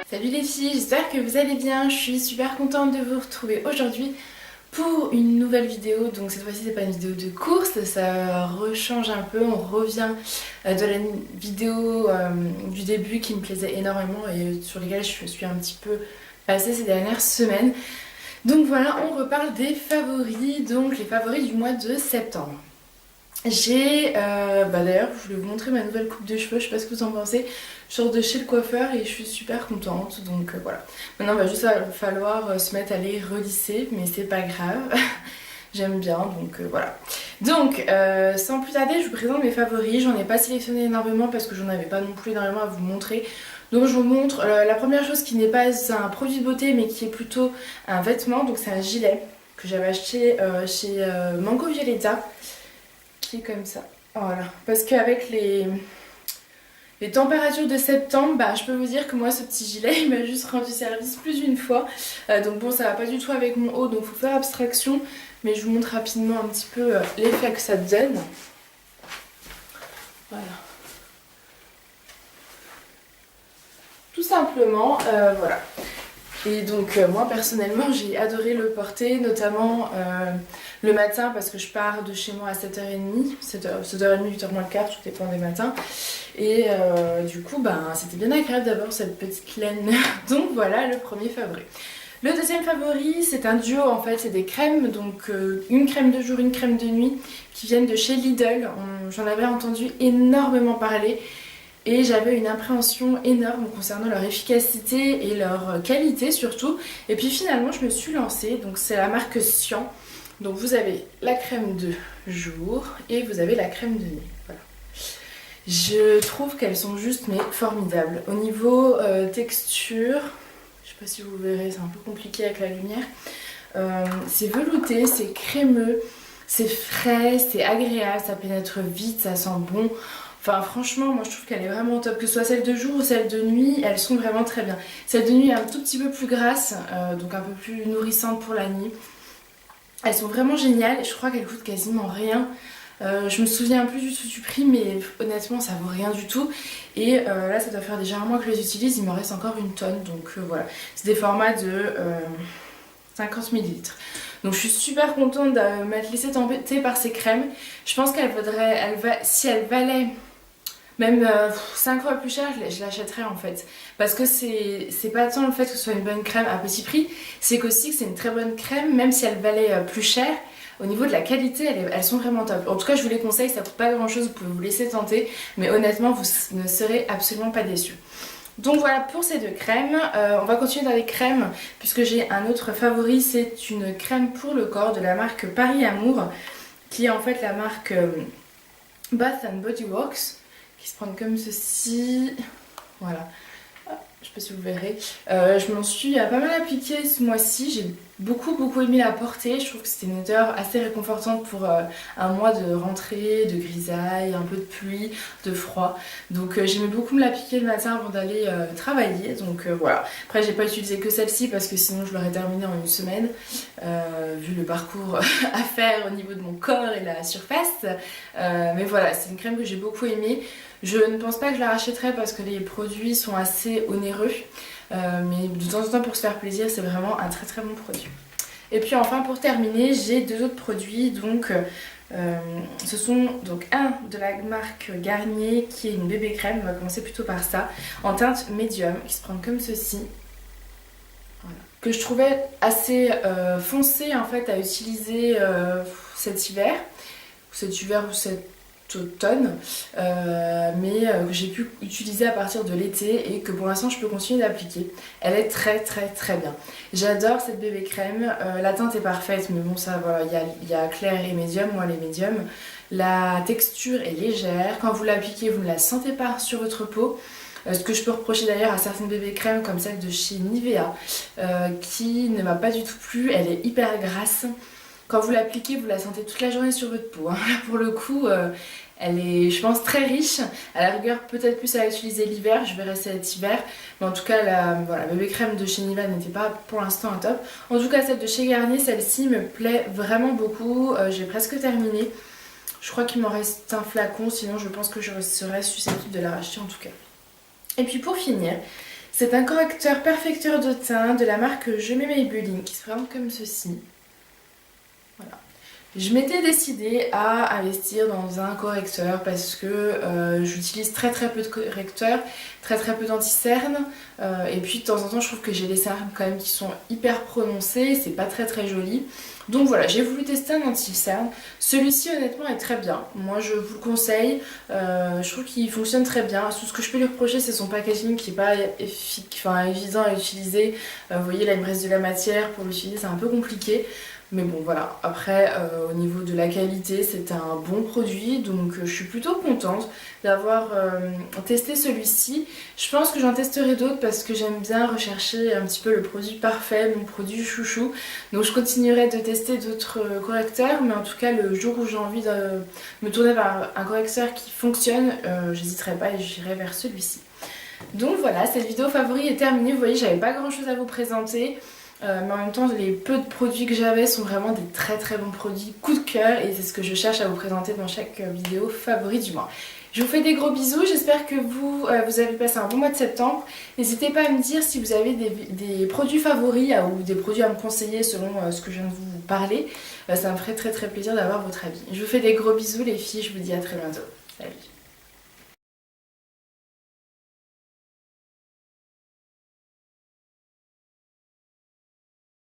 Salut les filles, j'espère que vous allez bien. Je suis super contente de vous retrouver aujourd'hui pour une nouvelle vidéo. Donc cette fois-ci c'est pas une vidéo de course, ça rechange un peu. On revient de la vidéo du début qui me plaisait énormément et sur lesquelles je suis un petit peu passée ces dernières semaines. Donc voilà, on reparle des favoris, donc les favoris du mois de septembre. J'ai, d'ailleurs je voulais vous montrer ma nouvelle coupe de cheveux, je sais pas ce que vous en pensez. Je sors de chez le coiffeur et je suis super contente, donc voilà. Maintenant il va juste falloir se mettre à les relisser, mais c'est pas grave. J'aime bien, donc voilà. Donc sans plus tarder, je vous présente mes favoris. J'en ai pas sélectionné énormément parce que j'en avais pas non plus énormément à vous montrer. Donc je vous montre la première chose qui n'est pas un produit de beauté mais qui est plutôt un vêtement. Donc c'est un gilet que j'avais acheté chez Mango Violeta, qui est comme ça. Voilà, parce qu'avec les températures de septembre, je peux vous dire que moi ce petit gilet il m'a juste rendu service plus d'une fois. Donc bon, ça va pas du tout avec mon haut, donc faut faire abstraction. Mais je vous montre rapidement un petit peu l'effet que ça donne. Voilà. Tout simplement, voilà. Et donc moi personnellement j'ai adoré le porter, notamment le matin parce que je pars de chez moi à 7h30, 7h30, 8h moins le quart, tout dépend des matins. Et du coup c'était bien agréable d'avoir cette petite laine. Donc voilà le premier favori. Le deuxième favori c'est un duo en fait, c'est des crèmes, donc une crème de jour, une crème de nuit qui viennent de chez Lidl. J'en avais entendu énormément parler. Et j'avais une appréhension énorme concernant leur efficacité et leur qualité surtout. Et puis finalement je me suis lancée, donc c'est la marque Sian. Donc vous avez la crème de jour et vous avez la crème de nuit. Voilà. Je trouve qu'elles sont juste mais formidables. Au niveau texture, je sais pas si vous verrez, c'est un peu compliqué avec la lumière. C'est velouté, c'est crémeux, c'est frais, c'est agréable, ça pénètre vite, ça sent bon. Enfin franchement moi je trouve qu'elle est vraiment top, que ce soit celle de jour ou celle de nuit, elles sont vraiment très bien. Celle de nuit est un tout petit peu plus grasse, donc un peu plus nourrissante pour la nuit. Elles sont vraiment géniales, je crois qu'elles coûtent quasiment rien. Je me souviens plus du tout du prix mais honnêtement ça vaut rien du tout. Et là ça doit faire déjà un mois que je les utilise, il me reste encore une tonne, donc voilà. C'est des formats de 50 ml. Donc je suis super contente de m'être laissée tenter par ces crèmes. Je pense si elles valaient même 5 fois plus cher, je l'achèterais en fait. Parce que c'est pas tant le fait que ce soit une bonne crème à petit prix, c'est qu'aussi que c'est une très bonne crème, même si elle valait plus cher. Au niveau de la qualité, elles sont vraiment top. En tout cas, je vous les conseille, ça coûte pas grand chose, vous pouvez vous laisser tenter. Mais honnêtement, vous ne serez absolument pas déçus. Donc voilà pour ces deux crèmes. On va continuer dans les crèmes, puisque j'ai un autre favori, c'est une crème pour le corps de la marque Paris Amour, qui est en fait la marque Bath and Body Works, qui se prend comme ceci, voilà, je sais pas si vous verrez. Je m'en suis pas mal appliquée ce mois-ci, j'ai beaucoup aimé la porter. Je trouve que c'était une odeur assez réconfortante pour un mois de rentrée, de grisaille, un peu de pluie, de froid. Donc j'aimais beaucoup me l'appliquer le matin avant d'aller travailler, donc voilà. Après j'ai pas utilisé que celle-ci parce que sinon je l'aurais terminée en une semaine, vu le parcours à faire au niveau de mon corps et la surface. Mais voilà, c'est une crème que j'ai beaucoup aimée. Je ne pense pas que je la rachèterai parce que les produits sont assez onéreux. Mais de temps en temps pour se faire plaisir, c'est vraiment un très bon produit. Et puis enfin pour terminer, j'ai deux autres produits. Donc ce sont donc un de la marque Garnier qui est une bébé crème, on va commencer plutôt par ça, en teinte médium, qui se prend comme ceci. Voilà. Que je trouvais assez foncé en fait à utiliser cet hiver ou cet automne, mais que j'ai pu utiliser à partir de l'été et que pour l'instant je peux continuer d'appliquer. Elle est très bien. J'adore cette bébé crème, la teinte est parfaite, mais bon ça voilà, il y a clair et médium, moi les médiums. La texture est légère, quand vous l'appliquez vous ne la sentez pas sur votre peau. Ce que je peux reprocher d'ailleurs à certaines bébé crèmes comme celle de chez Nivea, qui ne m'a pas du tout plu, elle est hyper grasse. Quand vous l'appliquez, vous la sentez toute la journée sur votre peau. Là, pour le coup, elle est, je pense, très riche. À la rigueur, peut-être plus à utiliser l'hiver. Je verrai cet hiver. Mais en tout cas, la bébé crème de chez Nivea n'était pas pour l'instant un top. En tout cas, celle de chez Garnier, celle-ci me plaît vraiment beaucoup. J'ai presque terminé. Je crois qu'il m'en reste un flacon. Sinon, je pense que je serais susceptible de la racheter en tout cas. Et puis pour finir, C'est un correcteur perfecteur de teint de la marque Je mets Maybelline qui se présente comme ceci. Voilà. Je m'étais décidée à investir dans un correcteur parce que j'utilise très peu de correcteurs, très peu d'anti-cernes et puis de temps en temps je trouve que j'ai des cernes quand même qui sont hyper prononcées, c'est pas très joli. Donc voilà, j'ai voulu tester un anti-cerne. Celui-ci honnêtement est très bien, moi je vous le conseille, je trouve qu'il fonctionne très bien. Tout ce que je peux lui reprocher c'est son packaging qui est pas évident à utiliser. Vous voyez là il me reste de la matière, pour l'utiliser c'est un peu compliqué. Mais bon voilà, après au niveau de la qualité c'est un bon produit donc je suis plutôt contente d'avoir testé celui-ci. Je pense que j'en testerai d'autres parce que j'aime bien rechercher un petit peu le produit parfait, mon produit chouchou. Donc je continuerai de tester d'autres correcteurs mais en tout cas le jour où j'ai envie de me tourner vers un correcteur qui fonctionne, j'hésiterai pas et j'irai vers celui-ci. Donc voilà, cette vidéo favori est terminée, vous voyez j'avais pas grand chose à vous présenter. Mais en même temps les peu de produits que j'avais sont vraiment des très bons produits coup de cœur et c'est ce que je cherche à vous présenter dans chaque vidéo favori du mois. Je vous fais des gros bisous, j'espère que vous avez passé un bon mois de septembre. N'hésitez pas à me dire si vous avez des produits favoris ou des produits à me conseiller selon ce que je viens de vous parler. Ça me ferait très plaisir d'avoir votre avis. Je vous fais des gros bisous les filles, je vous dis à très bientôt.